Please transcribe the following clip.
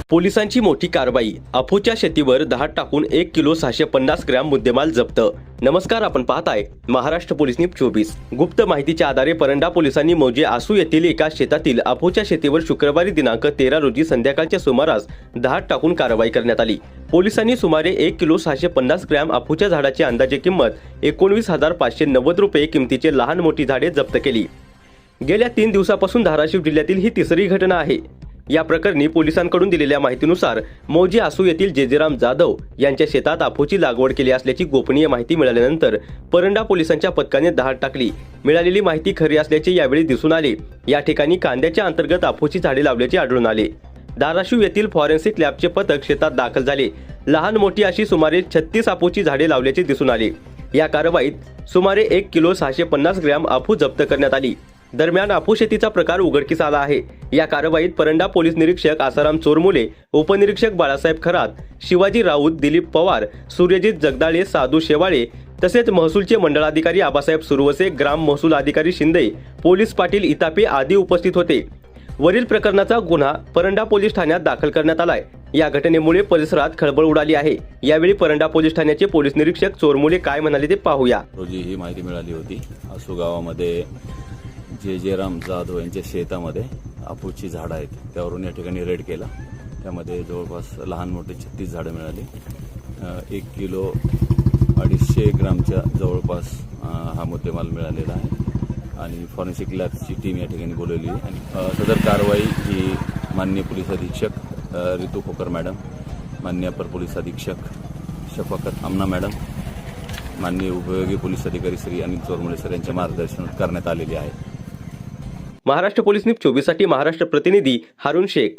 पोलिसांची मोठी कारवाई. अफूच्या शेतीवर धाड टाकून 1 किलो 650 ग्रॅम मुद्देमाल जप्त. नमस्कार, आपण पाहताय महाराष्ट्र पोलीस न्यूज 24. गुप्त माहितीच्या आधारे परंडा पोलिसांनी मौजे आसू येथील एका शेतातील अफूच्या शेतीवर शुक्रवारी दिनांक 13 रोजी संध्याकाळच्या सुमारास धाड टाकून कारवाई करण्यात आली. पोलिसांनी सुमारे 1 किलो 650 ग्रॅम अफूच्या झाडाची अंदाजे किंमत 19,590 रुपये किमतीचे लहान मोठी झाडे जप्त केली. गेल्या 3 दिवसापासून धाराशिव जिल्ह्यातील ही तिसरी घटना आहे. या प्रकरणी पोलिसांकडून दिलेल्या माहितीनुसार मौजे आसू येथील जेजेराम जाधव यांच्या शेतात अफूची लागवड केली असल्याची गोपनीय माहिती मिळाल्यानंतर परंडा पोलिसांच्या पथकाने धाड टाकली. मिळालेली माहिती खरी असल्याचे यावेळी दिसून आले. या ठिकाणी कांद्याच्या अंतर्गत अफूची झाडे लावल्याचे आढळून आले. धाराशिव येथील फॉरेन्सिक लॅबचे पथक शेतात दाखल झाले. लहान मोठी अशी सुमारे 36 अफूची झाडे लावल्याचे दिसून आले. या कारवाईत सुमारे 1 किलो 650 ग्रॅम अफू जप्त करण्यात आली. दरम्यान अफू शेतीचा प्रकार उघडकीस आला आहे. या कारवाईत परंडा पोलीस निरीक्षक आसाराम चोरमुले, उपनिरीक्षक बाळासाहेब खरात, शिवाजी राऊत, दिलीप पवार, सूर्यजित जगदाळे, साधू शेवाळे तसेच महसूलचे मंडळाधिकारी आबासाहेब सुरवसे, ग्राम महसूल अधिकारी शिंदे, पोलीस पाटील इतापे आदी उपस्थित होते. वरील प्रकरणाचा गुन्हा परंडा पोलीस ठाण्यात दाखल करण्यात आलाय. या घटनेमुळे परिसरात खळबळ उडाली आहे. यावेळी परंडा पोलीस ठाण्याचे पोलीस निरीक्षक चोरमुले काय म्हणाले ते पाहूया. रोजी ही माहिती मिळाली होती. आसू गावामध्ये जेजेराम जाधव यांच्या शेतामध्ये अफूची झाडं आहेत. त्यावरून या ठिकाणी रेड केला. त्यामध्ये जवळपास लहान मोठे 36 झाडं मिळाली. 1 किलो 250 ग्रामच्या जवळपास हा मुद्देमाल मिळालेला आहे आणि फॉरेन्सिक लॅबची टीम या ठिकाणी बोलवली आहे. आणि सदर कारवाई ही माननीय पोलीस अधीक्षक रितू खोकर मॅडम, माननीय अपर पोलीस अधीक्षक शफाकत आमना मॅडम, माननीय उपयोगी पोलीस अधिकारी श्री अनिल चोरमुले सर यांच्या मार्गदर्शनात करण्यात आलेली आहे. महाराष्ट्र पोलीस न्यूज 24 साठी महाराष्ट्र प्रतिनिधी हारून शेख.